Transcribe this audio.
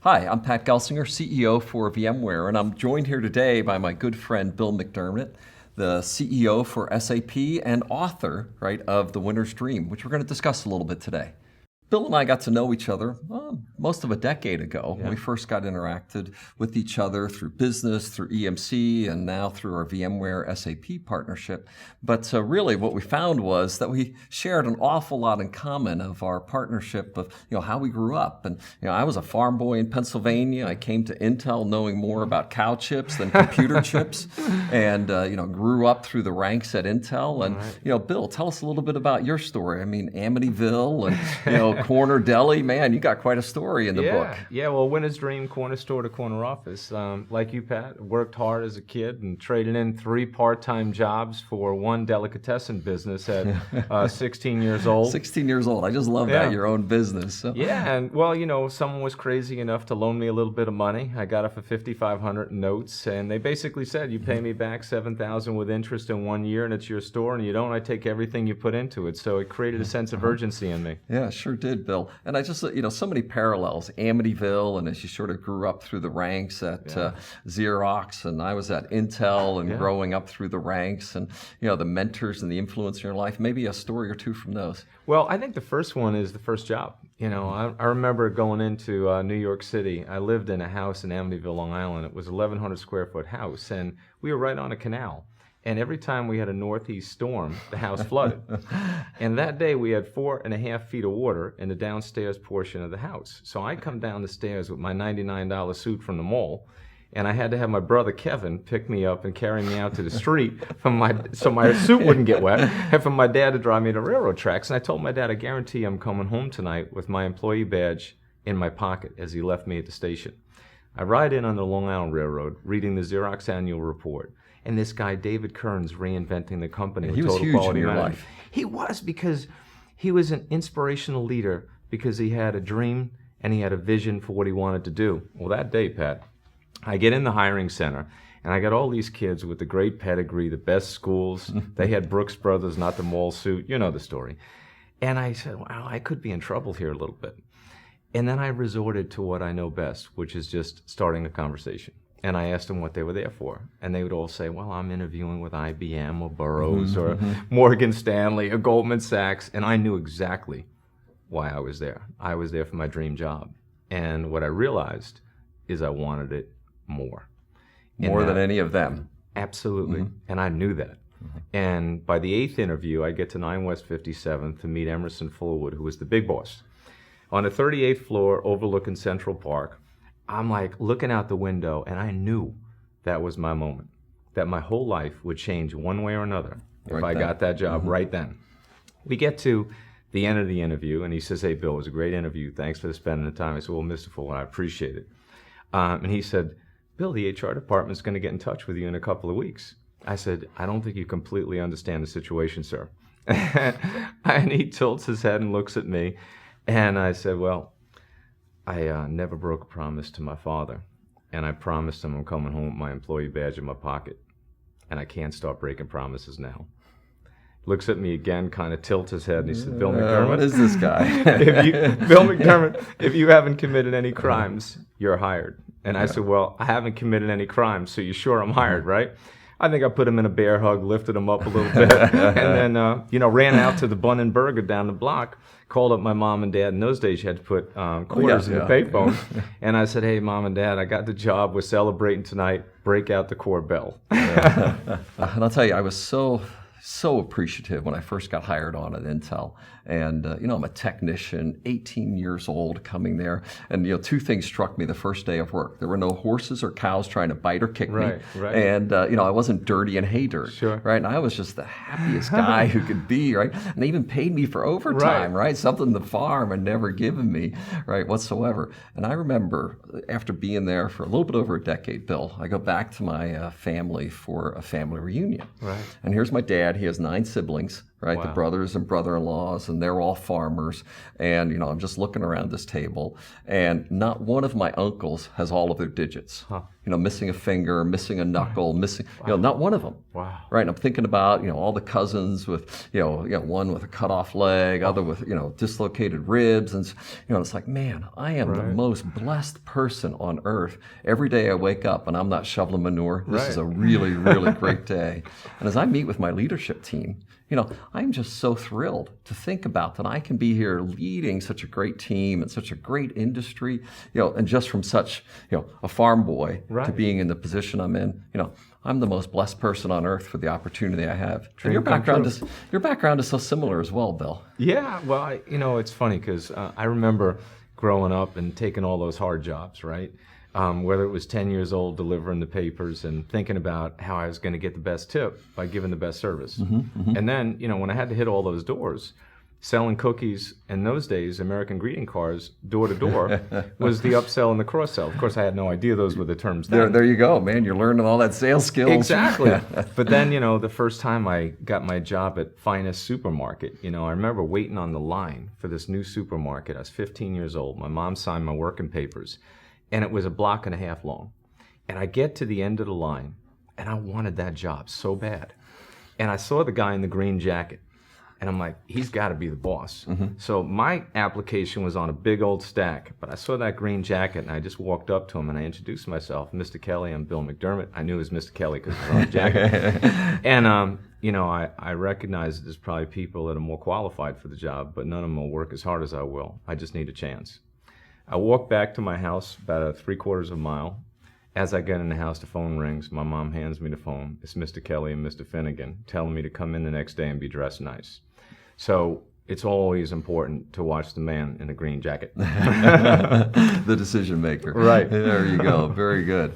Hi, I'm Pat Gelsinger, CEO for VMware, and I'm joined here today by my good friend Bill McDermott, the CEO for SAP and author, right, of The Winner's Dream, which we're going to discuss a little bit today. Bill and I got to know each other most of a decade ago when we first got interacted with each other through business, through EMC, and now through our VMware SAP partnership. But really what we found was that we shared an awful lot in common of our partnership of how we grew up. And I was a farm boy in Pennsylvania. I came to Intel knowing more about cow chips than computer chips, and grew up through the ranks at Intel. And Bill, tell us a little bit about your story. I mean, Amityville and Corner Deli, man, you got quite a story in the book. Yeah, well, Winner's Dream, corner store to corner office. Like you, Pat, worked hard as a kid and traded in 3 part-time jobs for one delicatessen business at 16 years old. 16 years old. I just love that, your own business. So. Yeah, and well, someone was crazy enough to loan me a little bit of money. I got it for $5,500 in notes, and they basically said, you pay me back $7,000 with interest in 1 year, and it's your store, and you don't, I take everything you put into it. So it created a sense of urgency in me. Yeah, sure did, Bill. And I just, so many parallels. Amityville, and as you sort of grew up through the ranks at Xerox, and I was at Intel, and growing up through the ranks, and the mentors and the influence in your life. Maybe a story or two from those. Well, I think the first one is the first job. I remember going into New York City. I lived in a house in Amityville, Long Island. It was a 1,100 square foot house, and we were right on a canal. And every time we had a northeast storm, the house flooded. And that day we had 4.5 feet of water in the downstairs portion of the house. So I come down the stairs with my $99 suit from the mall, and I had to have my brother Kevin pick me up and carry me out to the street so my suit wouldn't get wet, and for my dad to drive me to railroad tracks. And I told my dad, I guarantee I'm coming home tonight with my employee badge in my pocket as he left me at the station. I ride in on the Long Island Railroad, reading the Xerox annual report. And this guy, David Kern's reinventing the company with Total huge Quality in your Management. life. He was, because he was an inspirational leader, because he had a dream and he had a vision for what he wanted to do. Well, that day, Pat, I get in the hiring center, and I got all these kids with the great pedigree, the best schools. They had Brooks Brothers, not the mall suit. You know the story. And I said, wow, I could be in trouble here a little bit. And then I resorted to what I know best, which is just starting a conversation. And I asked them what they were there for. And they would all say, well, I'm interviewing with IBM or Burroughs or Morgan Stanley or Goldman Sachs. And I knew exactly why I was there. I was there for my dream job. And what I realized is I wanted it more. More than any of them. Absolutely. And I knew that. And by the 8th interview, I get to 9 West 57th to meet Emerson Fullwood, who was the big boss. On the 38th floor overlooking Central Park, I'm like looking out the window, and I knew that was my moment, that my whole life would change one way or another if I got that job right then. We get to the end of the interview, and he says, hey, Bill, it was a great interview. Thanks for spending the time. I said, well, Mr. Fullwood, I appreciate it. And he said, Bill, the HR department's going to get in touch with you in a couple of weeks. I said, I don't think you completely understand the situation, sir. And he tilts his head and looks at me, and I said, well, I never broke a promise to my father, and I promised him I'm coming home with my employee badge in my pocket, and I can't start breaking promises now. Looks at me again, kind of tilts his head, and he said, Bill McDermott. What is this guy? Bill McDermott, if you haven't committed any crimes, you're hired. And I said, well, I haven't committed any crimes, so you're sure I'm hired, right? I think I put him in a bear hug, lifted him up a little bit, and then, ran out to the Bun and Burger down the block, called up my mom and dad. In those days, you had to put quarters in the payphone. And I said, hey, Mom and Dad, I got the job. We're celebrating tonight. Break out the Korbel. And I'll tell you, I was so appreciative when I first got hired on at Intel. And, I'm a technician, 18 years old, coming there. And, 2 things struck me the first day of work. There were no horses or cows trying to bite or kick me. Right. And, I wasn't dirty and hay dirt. Sure. Right? And I was just the happiest guy who could be, right? And they even paid me for overtime, right? Something the farm had never given me, right, whatsoever. And I remember after being there for a little bit over a decade, Bill, I go back to my family for a family reunion. Right. And here's my dad. He has 9 siblings. right? Wow. The brothers and brother-in-laws, and they're all farmers. And, I'm just looking around this table, and not one of my uncles has all of their digits. Huh. Missing a finger, missing a knuckle, missing, not one of them. Wow. Right. And I'm thinking about, all the cousins with, one with a cut off leg, other with, dislocated ribs. And, it's like, man, I am the most blessed person on earth. Every day I wake up and I'm not shoveling manure. This is a really, really great day. And as I meet with my leadership team, I'm just so thrilled to think about that I can be here leading such a great team and such a great industry, and just from such, a farm boy to being in the position I'm in, I'm the most blessed person on earth for the opportunity I have. And your background is so similar as well, Bill. Yeah, well, it's funny because I remember growing up and taking all those hard jobs, right? Whether it was 10 years old delivering the papers and thinking about how I was going to get the best tip by giving the best service. And then, when I had to hit all those doors, selling cookies in those days, American greeting cards, door to door, was the upsell and the cross sell. Of course, I had no idea those were the terms then. There you go, man. You're learning all that sales skills. Exactly. But then, the first time I got my job at Finest Supermarket, I remember waiting on the line for this new supermarket. I was 15 years old. My mom signed my working papers. And it was a block and a half long. And I get to the end of the line, and I wanted that job so bad. And I saw the guy in the green jacket, and I'm like, he's got to be the boss. So my application was on a big old stack, but I saw that green jacket, and I just walked up to him, and I introduced myself. Mr. Kelly, I'm Bill McDermott. I knew it was Mr. Kelly because it was on the jacket. And, I recognize that there's probably people that are more qualified for the job, but none of them will work as hard as I will. I just need a chance. I walk back to my house about a 3/4 of a mile. As I get in the house, the phone rings. My mom hands me the phone. It's Mr. Kelly and Mr. Finnegan telling me to come in the next day and be dressed nice. So it's always important to watch the man in the green jacket. The decision maker. Right. There you go. Very good.